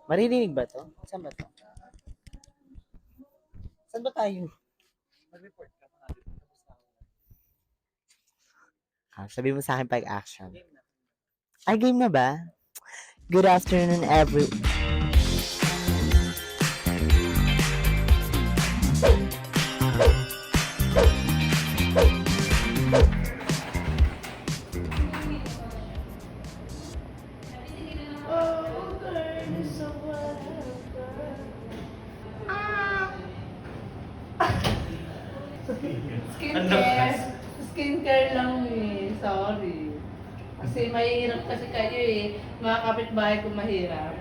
Maririnig ba to? Saan ba to? Saan ba tayo? Mag-report ka mga dito. Sabi mo sa akin pag action. Ay, game na ba? Good afternoon, every... Skincare lang eh. Sorry. Kasi mahirap kasi kayo eh. Mga kapitbahay ko mahirap.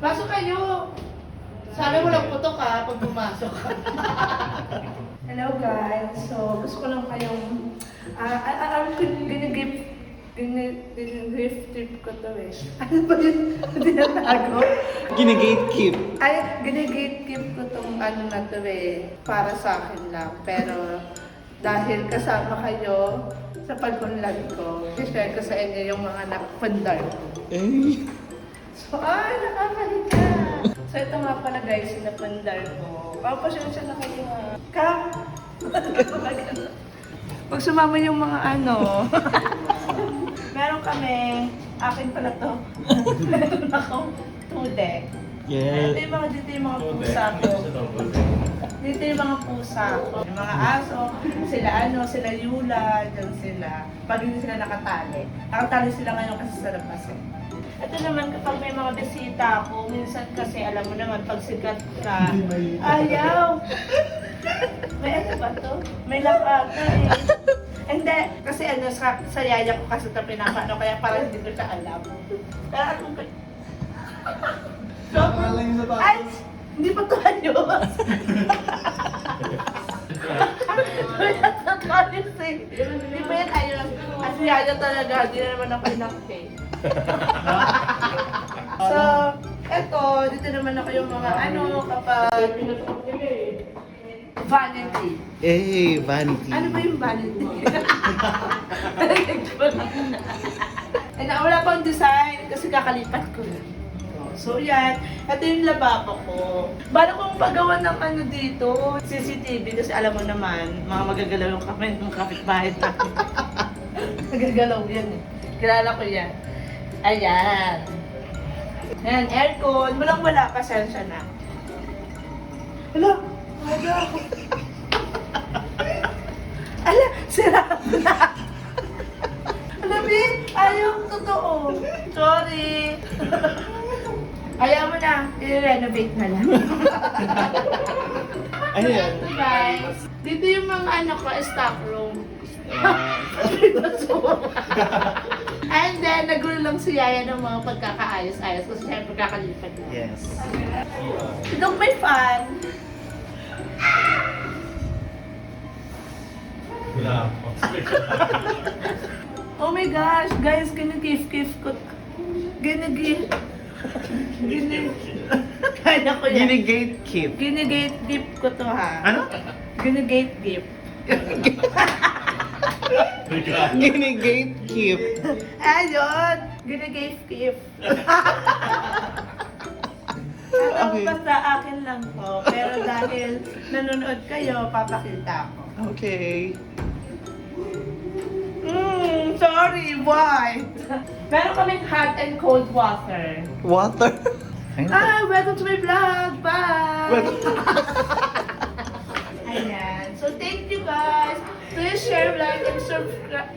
Pasok kayo! Sana walang putok ha pag pumasok. Hello guys. So, gusto ko lang kayong... I'm gonna gift trip ko to eh. Ano ba yun? Tinatago? Gine-gatekeep. Ay, gine-gatekeep ko tong ano na to eh. Para sa akin lang. Pero dahil kasama kayo sa pag-unlad ko, i-share ko sa inyo yung mga napandar ko. So, ay, nakakahiga. So, ito nga pala guys, yung napandar ko. Papasensya na kayo ha. Pag sumama yung mga ano, meron kami, akin pala to. Meron akong 2 deck. Yes. Dito yung mga pusa ko. Dito yung mga pusa ko. Yung mga aso, sila Yula, dyan sila. Pag hindi sila nakatali. Nakatali sila ngayon kasi sa labas eh. Ito naman kapag may mga bisita ako, minsan kasi alam mo naman pag sikat ka, ayaw! May ano ba to? May lakad na eh. Hindi, kasi ano, sa yaya ko kasi ito pinapano, kaya parang hindi ko siya alam. Kaya anong... So, ay! Hindi pa to ayos! Hindi pa yan ayos. Kasi yaya talaga, hindi na naman ako inakte. So, eto, dito naman ako yung mga ano, kapag... Vanity. Vanity. Ano ba yung vanity? Ay, wala pang design kasi kakalipat ko lang. So yan, ito yung lababo ko. Bala kong paggawa ng ano dito, CCTV kasi alam mo naman, mga magagalaw yung kamay ng kapitbahay natin. Magagalaw yan eh. Kilala ko yan. Ayan. Ayan, aircon. Walang-wala, pasensya na. Hala, wala ako. Ala, sira na. Alam mo ayaw totoo. Sorry. Ayaw mo na, i-renovate na lang. Ano yan? Ito guys, dito yung mga anak ko, stock room. And then, nagulo lang si Yaya ng mga pagkakaayos-ayos kasi siyempre kakalipat na. Yes. Look, may fan. Oh my gosh, guys, gina-gift ko. Gina-gift. Kaya ko yan. Gine-gatekeep. Gina-gatekeep ko to ha. Ano? Gina-gatekeep. Gine-gatekeep. Ayun, gina-gatekeep. Okay. Basta akin lang to. Pero dahil nanonood kayo, papakita ko. Okay. Sorry, why? Meron kaming hot and cold water. Water. Welcome to my vlog. Bye! Welcome. Ayan. So, thank you guys. Please share, like, and subscribe.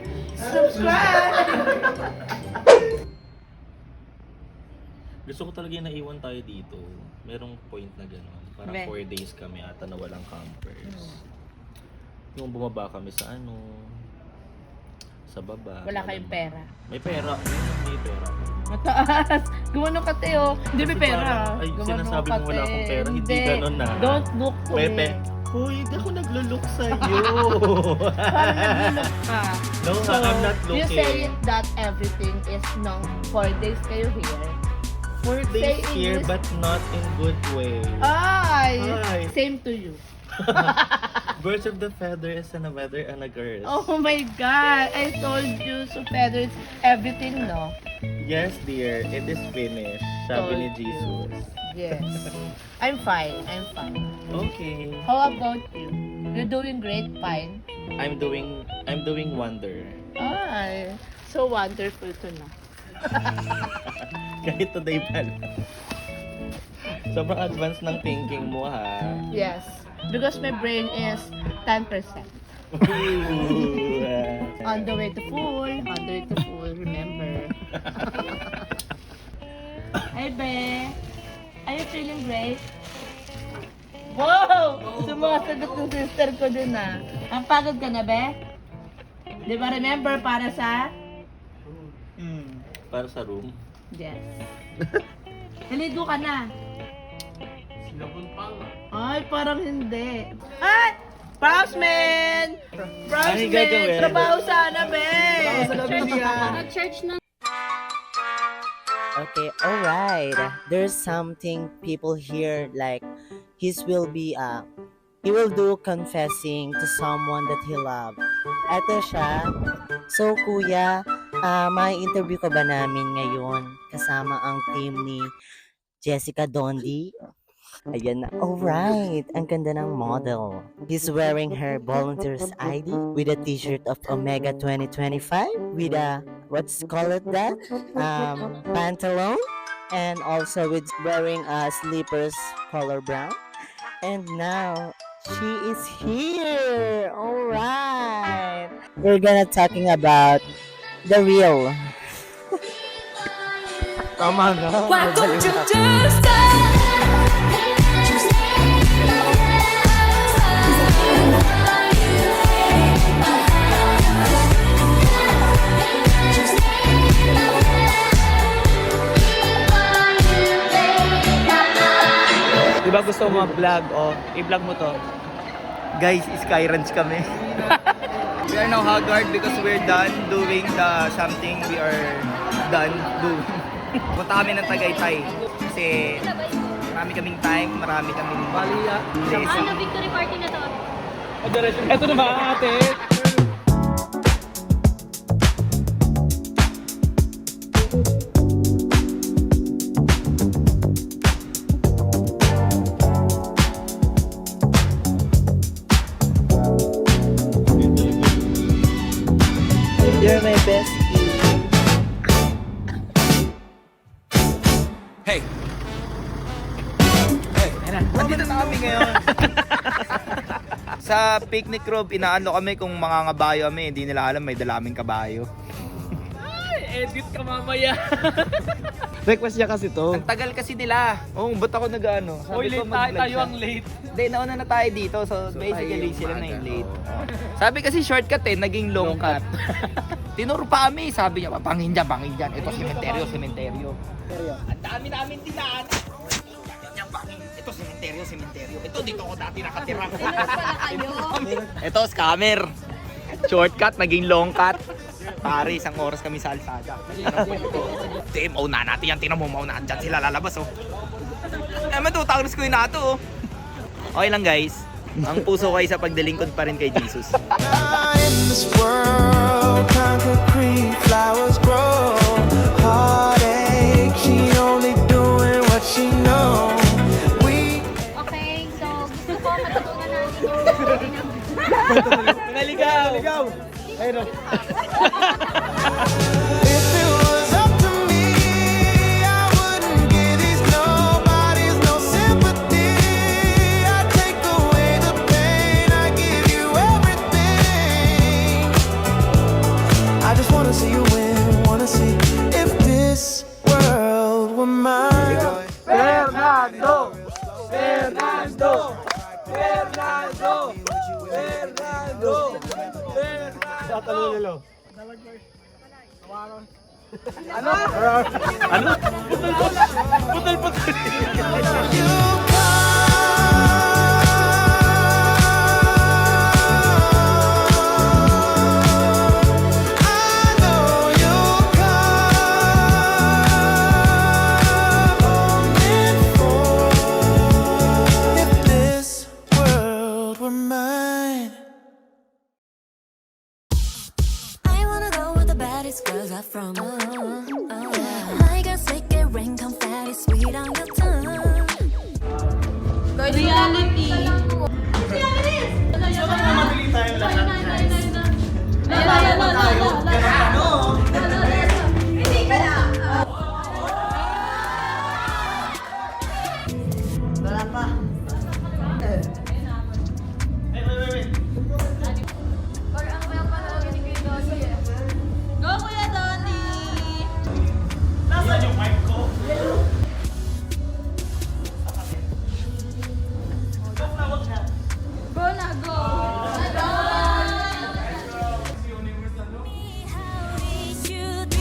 Gusto ko talaga yung naiwan tayo dito. Merong point na gano'n. Parang Be. 4 days kami ata na walang campers. Yung bumaba kami sa ano, sa baba. Wala kayong pera. May pera. May pera. Mataas. Gumano ka, Teo. Hindi may Kasi pera. parang, ay, Gumano sinasabi ka, mo wala Te. akong pera. Hindi ganun na. Don't look to May me. Hoy, hindi ako naglo-look sa'yo. Parang nag-look ka. No, I'm not You looking. say it that everything is no 4 days kayo here. 4 days Say here, English. but not in good way. Ay! Ay. Same to you. Birds of the feathers and a weather and a girl. Oh my God! I told you, so feathers, everything, no? Yes, dear. It is finished. Sabi ni Told you. Jesus. Yes. I'm fine. I'm fine. Okay. How about you? You're doing great, fine. I'm doing wonder. Ay, so wonderful to know. Kahit today pa lang. Sobrang advanced ng thinking mo, ha? Yes. Because my brain is 10%. Ooh, On the way to full. On the way to full, remember. Hey, Be. Are you feeling great? Wow! Sumasagot ng sister ko dun, ah. Ang pagod ka na, Be? Di ba remember para sa? Para sa room. Yes. Naligo ka na. Ay, parang hindi. Ay! Browsman! Ay, Browsman! gagawin. Trabaho sana, Be! Church na. Okay, alright. There's something people here like he will do confessing to someone that he loved. Eto siya. So kuya, may interview ka ba namin ngayon kasama ang team ni Jessica Dondi? Ayan na. Alright. Ang ganda ng model. He's wearing her volunteer's ID with a t-shirt of Omega 2025 with a, what's call it that? Pantalone. And also with wearing slippers color brown. And now, she is here. Alright. We're gonna talking about the real. Tama na. Why don't you just stay? Diba gusto mo vlog? O, i-vlog mo to. Guys, Skyranch kami. We are now haggard because we're done doing the something we are done doing. Punta kami ng Tagaytay. Kasi marami kaming time, marami kaming blessing. Ano, victory party na to? Ito na ba ate? You're my bestie. Hey! Hey! Nandito na kami ngayon. Sa picnic group, inaano kami kung mga ngabayo kami. Hindi nila alam may dala kaming kabayo. Edit ka mamaya. Request niya kasi to. Ang tagal kasi nila. Oo, ba't ako nag-ano? Uy, late tayo ang late. Hindi, nauna na tayo dito. So, basically, sila na yung late. Sabi kasi shortcut naging long cut. Tinuro pa kami. Sabi niya, bangin dyan. Ito, sementeryo. Ang dami namin dinaan. Yan, bangin. Ito, sementeryo. Ito, dito ko dati nakatira. Ito, scammer. Shortcut, naging long cut. Pare, isang oras kami sa Alsada. Team, mauna natin yan. Tinan mo, mauna. Diyan sila lalabas, oh. Matutangos ko yun na ito, oh. Okay lang, guys. Ang puso ko ay sa pagdalingkod pa rin kay Jesus. In this world, concrete flowers grow. Heartache, she only doing what she knows. Okay, so gusto ko matutunan natin yung Naligaw! Ayun, oh. If it was up to me, I wouldn't give these nobodies no sympathy. I take away the pain, I give you everything. I just wanna see you win, wanna see if this world were mine. Fernando! You come, I know you'll come. If this world only sweet on your tongue. Reality. Go, Kuya Donnie! Go na, go.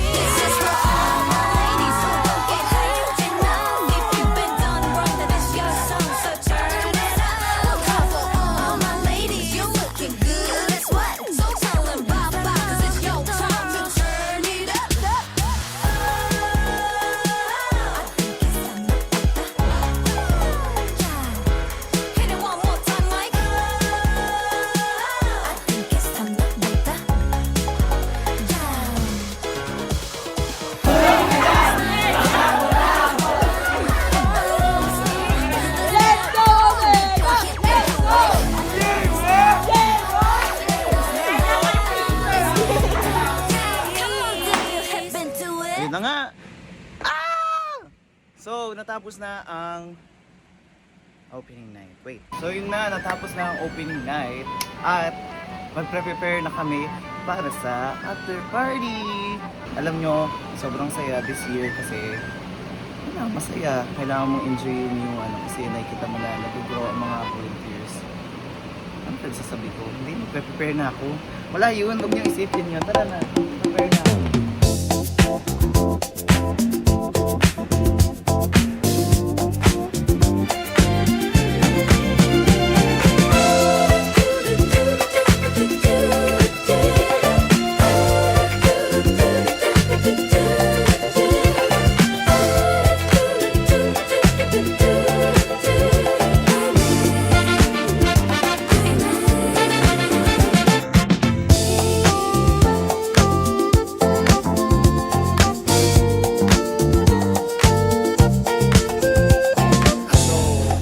This is for all my ladies who don't get hurt enough. If you've been done wrong, then it's your song, so turn it up. For all my ladies, you're looking good. Guess what? So tell them bye-bye, 'cause it's your time to turn it up. Hit it one more time, like. I think it's time to Yun na nga. Ah! So, natapos na ang opening night. Wait. So, yun na. Natapos na ang opening night. At magpre-prepare na kami para sa after party. Alam nyo, sobrang saya this year kasi masaya. Kailangan mong enjoyin yung kasi nakikita mo na nag-grow ang mga volunteers. Ano pa sasabi ko? Hindi, magpre-prepare na ako. Wala yun. Huwag nyo isipin yun. Tara na. Prepare na ako.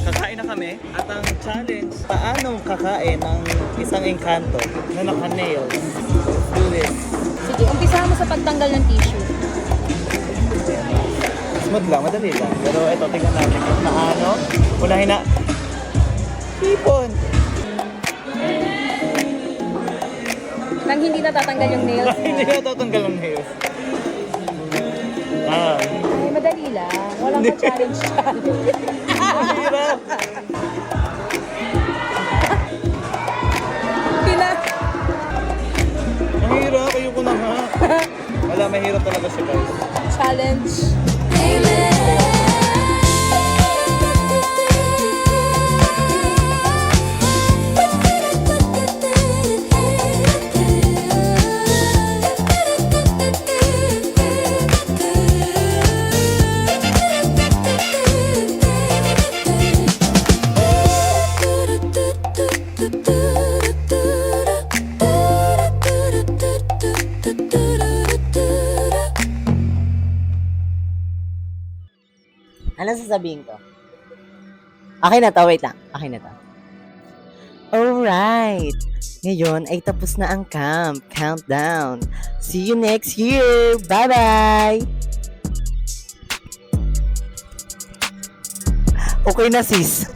Kakain na kami at ang challenge, paano kakain ng isang engkanto na naka-nails? Let's do this. Sige, umpisa mo sa pagtanggal ng tissue. Smooth lang, madali lang. Pero ito, tingnan natin kung paano. Unahin na. Hipon! Nang hindi natatanggal yung nails Hindi na tatanggal ang nails. Ah, Ay, madali lang. Walang ka-challenge challenge. ang hirap! Ang hirap, ayoko na nga. Wala, mahirap talaga siya guys. Challenge. Ano sasabihin ko? Okay na to, wait lang. Okay na to. Alright. Ngayon ay tapos na ang camp. Countdown. See you next year. Bye-bye! Okay na sis.